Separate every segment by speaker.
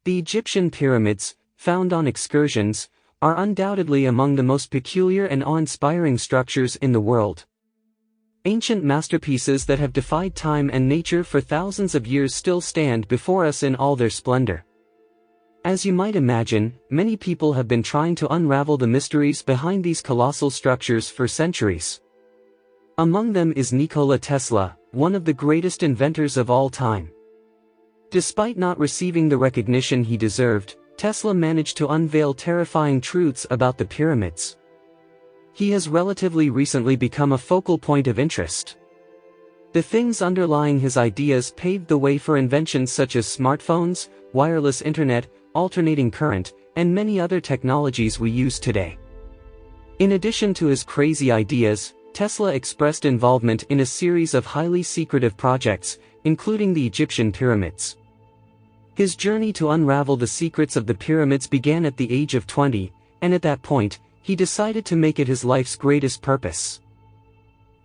Speaker 1: The Egyptian pyramids, found on excursions, are undoubtedly among the most peculiar and awe-inspiring structures in the world. Ancient masterpieces that have defied time and nature for thousands of years still stand before us in all their splendor. As you might imagine, many people have been trying to unravel the mysteries behind these colossal structures for centuries. Among them is Nikola Tesla, one of the greatest inventors of all time. Despite not receiving the recognition he deserved, Tesla managed to unveil terrifying truths about the pyramids. He has relatively recently become a focal point of interest. The things underlying his ideas paved the way for inventions such as smartphones, wireless internet, alternating current, and many other technologies we use today. In addition to his crazy ideas, Tesla expressed involvement in a series of highly secretive projects, including the Egyptian pyramids. His journey to unravel the secrets of the pyramids began at the age of 20, and at that point, he decided to make it his life's greatest purpose.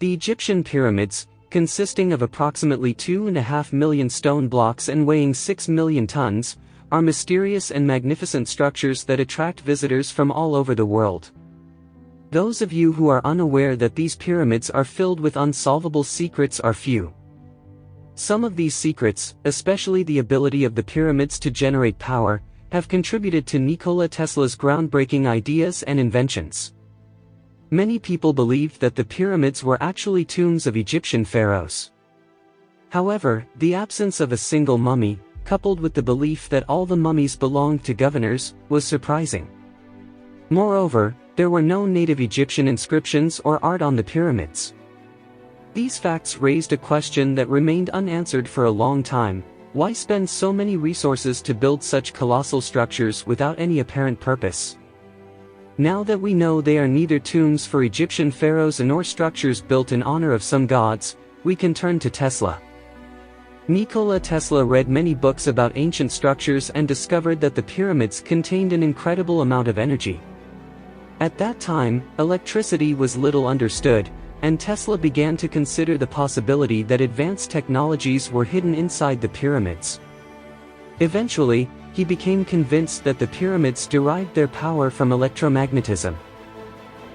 Speaker 1: The Egyptian pyramids, consisting of approximately 2.5 million stone blocks and weighing 6 million tons, are mysterious and magnificent structures that attract visitors from all over the world. Those of you who are unaware that these pyramids are filled with unsolvable secrets are few. Some of these secrets, especially the ability of the pyramids to generate power, have contributed to Nikola Tesla's groundbreaking ideas and inventions. Many people believed that the pyramids were actually tombs of Egyptian pharaohs. However, the absence of a single mummy, coupled with the belief that all the mummies belonged to governors, was surprising. Moreover, there were no native Egyptian inscriptions or art on the pyramids. These facts raised a question that remained unanswered for a long time: why spend so many resources to build such colossal structures without any apparent purpose? Now that we know they are neither tombs for Egyptian pharaohs nor structures built in honor of some gods, we can turn to Tesla. Nikola Tesla read many books about ancient structures and discovered that the pyramids contained an incredible amount of energy. At that time, electricity was little understood, and Tesla began to consider the possibility that advanced technologies were hidden inside the pyramids. Eventually, he became convinced that the pyramids derived their power from electromagnetism.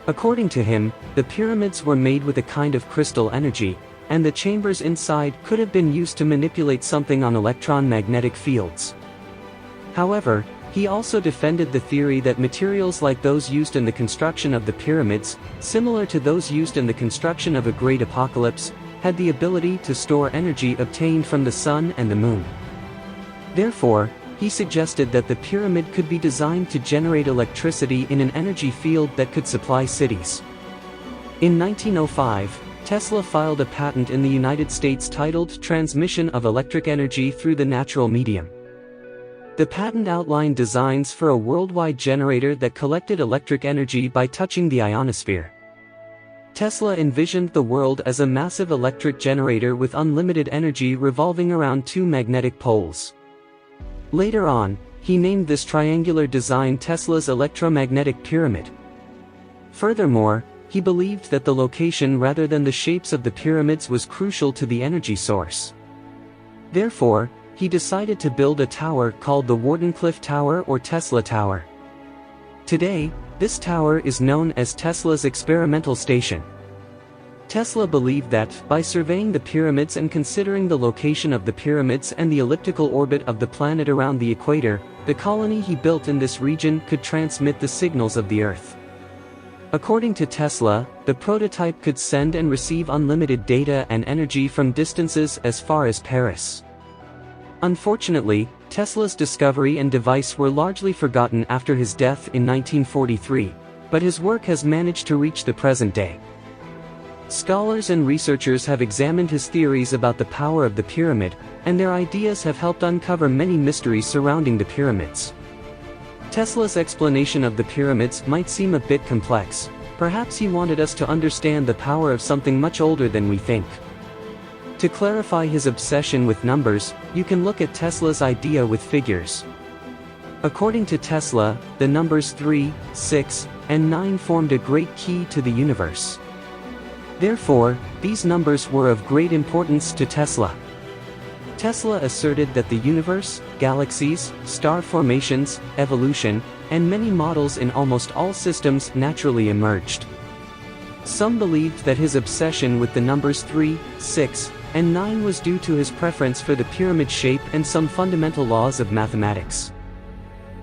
Speaker 1: According to him, the pyramids were made with a kind of crystal energy, and the chambers inside could have been used to manipulate something on electron-magnetic fields. However, he also defended the theory that materials like those used in the construction of the pyramids, similar to those used in the construction of a great apocalypse, had the ability to store energy obtained from the sun and the moon. Therefore, he suggested that the pyramid could be designed to generate electricity in an energy field that could supply cities. In 1905, Tesla filed a patent in the United States titled Transmission of Electric Energy Through the Natural Medium. The patent outlined designs for a worldwide generator that collected electric energy by touching the ionosphere. Tesla envisioned the world as a massive electric generator with unlimited energy revolving around two magnetic poles. Later on, he named this triangular design Tesla's electromagnetic pyramid. Furthermore, he believed that the location rather than the shapes of the pyramids was crucial to the energy source. Therefore, he decided to build a tower called the Wardenclyffe Tower or Tesla Tower. Today, this tower is known as Tesla's experimental station. Tesla believed that, by surveying the pyramids and considering the location of the pyramids and the elliptical orbit of the planet around the equator, the colony he built in this region could transmit the signals of the Earth. According to Tesla, the prototype could send and receive unlimited data and energy from distances as far as Paris. Unfortunately, Tesla's discovery and device were largely forgotten after his death in 1943, but his work has managed to reach the present day. Scholars and researchers have examined his theories about the power of the pyramid, and their ideas have helped uncover many mysteries surrounding the pyramids. Tesla's explanation of the pyramids might seem a bit complex. Perhaps he wanted us to understand the power of something much older than we think. To clarify his obsession with numbers, you can look at Tesla's idea with figures. According to Tesla, the numbers 3, 6, and 9 formed a great key to the universe. Therefore, these numbers were of great importance to Tesla. Tesla asserted that the universe, galaxies, star formations, evolution, and many models in almost all systems naturally emerged. Some believed that his obsession with the numbers 3, 6, and 9 was due to his preference for the pyramid shape and some fundamental laws of mathematics.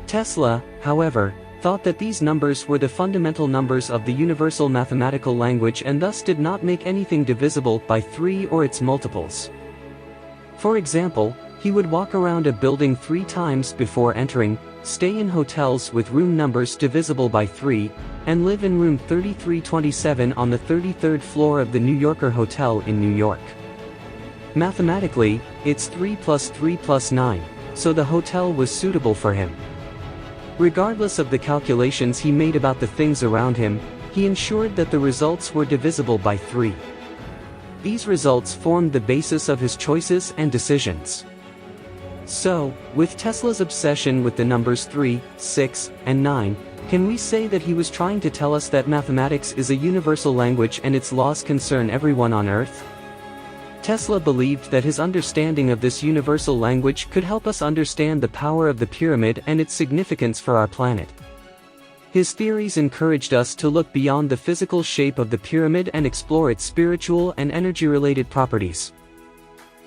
Speaker 1: Tesla, however, thought that these numbers were the fundamental numbers of the universal mathematical language and thus did not make anything divisible by 3 or its multiples. For example, he would walk around a building 3 times before entering, stay in hotels with room numbers divisible by 3, and live in room 3327 on the 33rd floor of the New Yorker Hotel in New York. Mathematically, it's 3 plus 3 plus 9, so the hotel was suitable for him. Regardless of the calculations he made about the things around him, he ensured that the results were divisible by 3. These results formed the basis of his choices and decisions. So, with Tesla's obsession with the numbers 3, 6, and 9, can we say that he was trying to tell us that mathematics is a universal language and its laws concern everyone on Earth? Tesla believed that his understanding of this universal language could help us understand the power of the pyramid and its significance for our planet. His theories encouraged us to look beyond the physical shape of the pyramid and explore its spiritual and energy-related properties.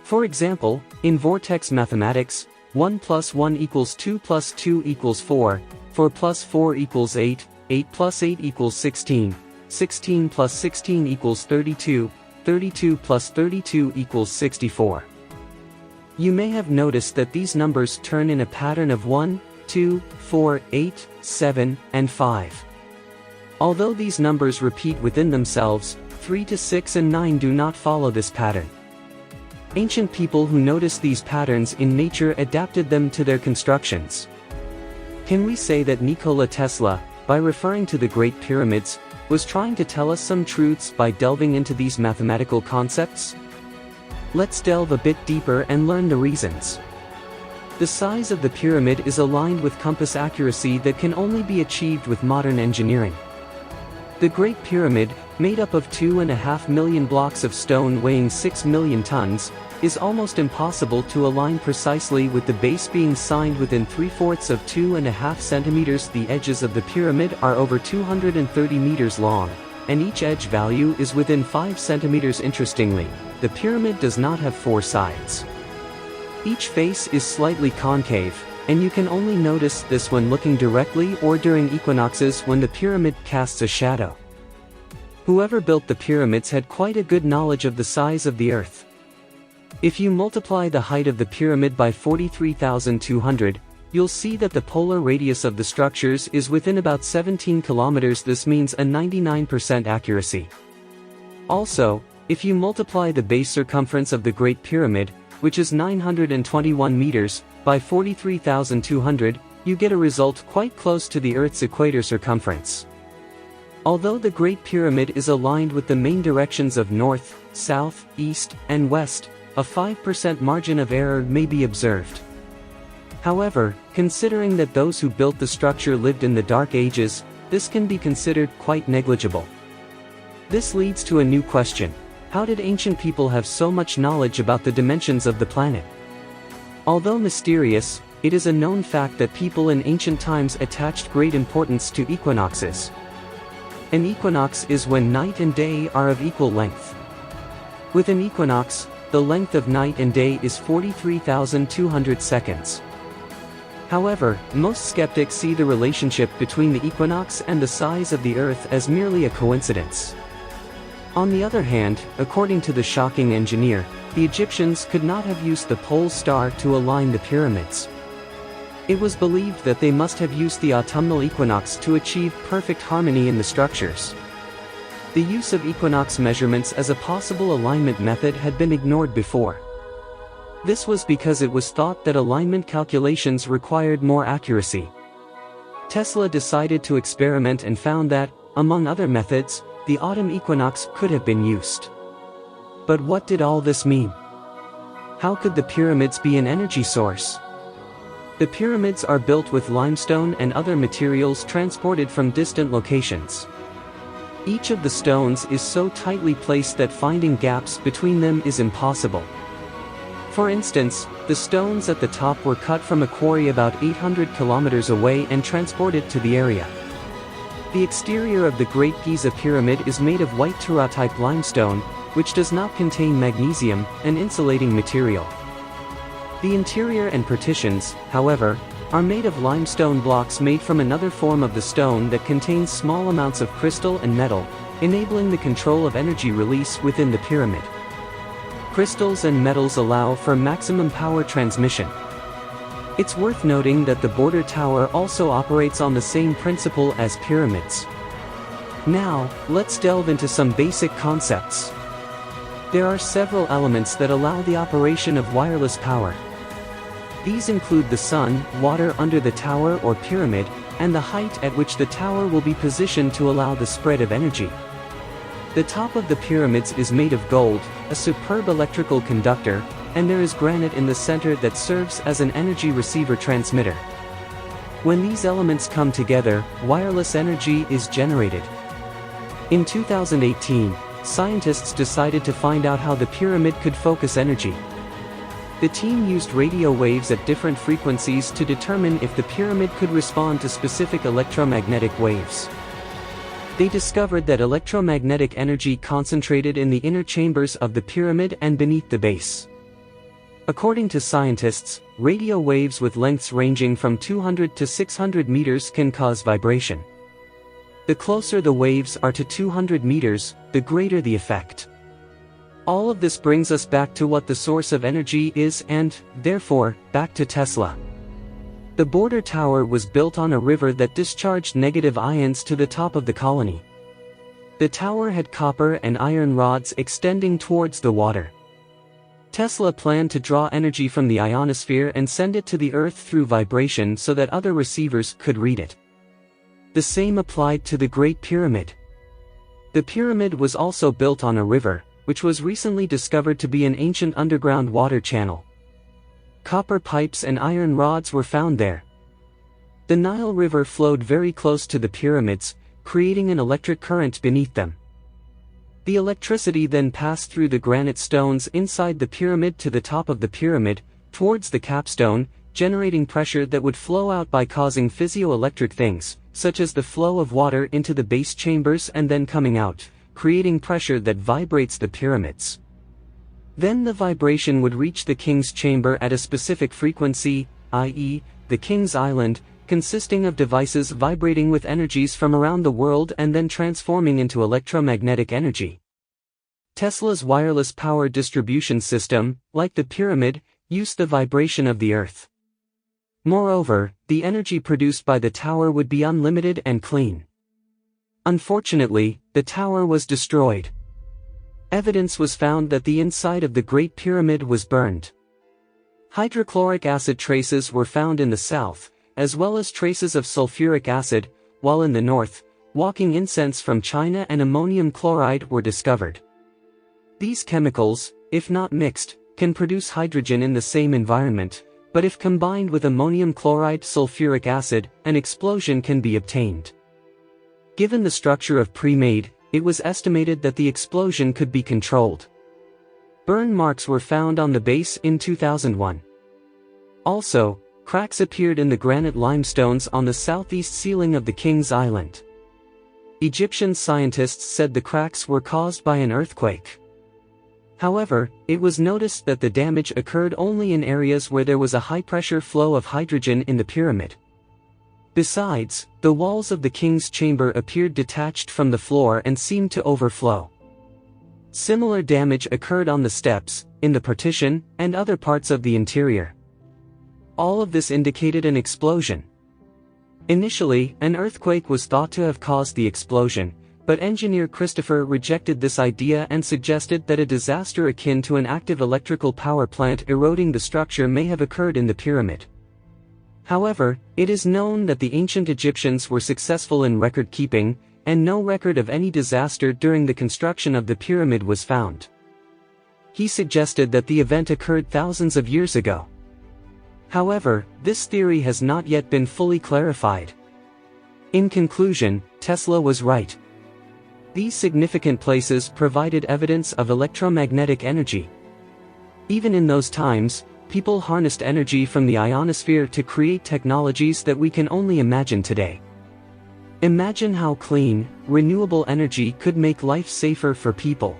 Speaker 1: For example, in vortex mathematics, 1 plus 1 equals 2 plus 2 equals 4, 4 plus 4 equals 8, 8 plus 8 equals 16, 16 plus 16 equals 32, 32 plus 32 equals 64. You may have noticed that these numbers turn in a pattern of 1, 2, 4, 8, 7, and 5. Although these numbers repeat within themselves, 3 to 6 and 9 do not follow this pattern. Ancient people who noticed these patterns in nature adapted them to their constructions. Can we say that Nikola Tesla, by referring to the Great Pyramids, was trying to tell us some truths by delving into these mathematical concepts? Let's delve a bit deeper and learn the reasons. The size of the pyramid is aligned with compass accuracy that can only be achieved with modern engineering. The Great Pyramid, made up of 2.5 million blocks of stone weighing 6 million tons, is almost impossible to align precisely with the base being signed within 3/4 of 2.5 centimeters. The edges of the pyramid are over 230 meters long, and each edge value is within 5 centimeters. Interestingly, the pyramid does not have 4 sides. Each face is slightly concave, and you can only notice this when looking directly or during equinoxes when the pyramid casts a shadow. Whoever built the pyramids had quite a good knowledge of the size of the Earth. If you multiply the height of the pyramid by 43,200, you'll see that the polar radius of the structures is within about 17 kilometers. This means a 99% accuracy. Also, if you multiply the base circumference of the Great Pyramid, which is 921 meters, by 43,200, you get a result quite close to the Earth's equator circumference. Although the Great Pyramid is aligned with the main directions of north, south, east, and west, a 5% margin of error may be observed. However, considering that those who built the structure lived in the Dark Ages, this can be considered quite negligible. This leads to a new question: how did ancient people have so much knowledge about the dimensions of the planet? Although mysterious, it is a known fact that people in ancient times attached great importance to equinoxes. An equinox is when night and day are of equal length. With an equinox, the length of night and day is 43,200 seconds. However, most skeptics see the relationship between the equinox and the size of the Earth as merely a coincidence. On the other hand, according to the shocking engineer, the Egyptians could not have used the pole star to align the pyramids. It was believed that they must have used the autumnal equinox to achieve perfect harmony in the structures. The use of equinox measurements as a possible alignment method had been ignored before. This was because it was thought that alignment calculations required more accuracy. Tesla decided to experiment and found that, among other methods, the autumn equinox could have been used. But what did all this mean? How could the pyramids be an energy source? The pyramids are built with limestone and other materials transported from distant locations. Each of the stones is so tightly placed that finding gaps between them is impossible. For instance, the stones at the top were cut from a quarry about 800 kilometers away and transported to the area. The exterior of the Great Giza Pyramid is made of white Tura-type limestone, which does not contain magnesium, an insulating material. The interior and partitions, however, are made of limestone blocks made from another form of the stone that contains small amounts of crystal and metal, enabling the control of energy release within the pyramid. Crystals and metals allow for maximum power transmission. It's worth noting that the border tower also operates on the same principle as pyramids. Now, let's delve into some basic concepts. There are several elements that allow the operation of wireless power. These include the sun, water under the tower or pyramid, and the height at which the tower will be positioned to allow the spread of energy. The top of the pyramids is made of gold, a superb electrical conductor, and there is granite in the center that serves as an energy receiver transmitter. When these elements come together, wireless energy is generated. In 2018, scientists decided to find out how the pyramid could focus energy. The team used radio waves at different frequencies to determine if the pyramid could respond to specific electromagnetic waves. They discovered that electromagnetic energy concentrated in the inner chambers of the pyramid and beneath the base. According to scientists, radio waves with lengths ranging from 200 to 600 meters can cause vibration. The closer the waves are to 200 meters, the greater the effect. All of this brings us back to what the source of energy is and, therefore, back to Tesla. The border tower was built on a river that discharged negative ions to the top of the colony. The tower had copper and iron rods extending towards the water. Tesla planned to draw energy from the ionosphere and send it to the Earth through vibration so that other receivers could read it. The same applied to the Great Pyramid. The pyramid was also built on a river, which was recently discovered to be an ancient underground water channel. Copper pipes and iron rods were found there. The Nile River flowed very close to the pyramids, creating an electric current beneath them. The electricity then passed through the granite stones inside the pyramid to the top of the pyramid, towards the capstone, generating pressure that would flow out by causing physioelectric things, such as the flow of water into the base chambers and then coming out, creating pressure that vibrates the pyramids. Then the vibration would reach the king's chamber at a specific frequency, i.e., the king's island, consisting of devices vibrating with energies from around the world and then transforming into electromagnetic energy. Tesla's wireless power distribution system, like the pyramid, used the vibration of the earth. Moreover, the energy produced by the tower would be unlimited and clean. Unfortunately, the tower was destroyed. Evidence was found that the inside of the Great Pyramid was burned. Hydrochloric acid traces were found in the south, as well as traces of sulfuric acid, while in the north, walking incense from China and ammonium chloride were discovered. These chemicals, if not mixed, can produce hydrogen in the same environment, but if combined with ammonium chloride sulfuric acid, an explosion can be obtained. Given the structure of pre-made, it was estimated that the explosion could be controlled. Burn marks were found on the base in 2001. Also, cracks appeared in the granite limestones on the southeast ceiling of the King's Island. Egyptian scientists said the cracks were caused by an earthquake. However, it was noticed that the damage occurred only in areas where there was a high-pressure flow of hydrogen in the pyramid. Besides, the walls of the king's chamber appeared detached from the floor and seemed to overflow. Similar damage occurred on the steps, in the partition, and other parts of the interior. All of this indicated an explosion. Initially, an earthquake was thought to have caused the explosion, but engineer Christopher rejected this idea and suggested that a disaster akin to an active electrical power plant eroding the structure may have occurred in the pyramid. However, it is known that the ancient Egyptians were successful in record-keeping, and no record of any disaster during the construction of the pyramid was found. He suggested that the event occurred thousands of years ago. However, this theory has not yet been fully clarified. In conclusion, Tesla was right. These significant places provided evidence of electromagnetic energy. Even in those times, people harnessed energy from the ionosphere to create technologies that we can only imagine today. Imagine how clean, renewable energy could make life safer for people.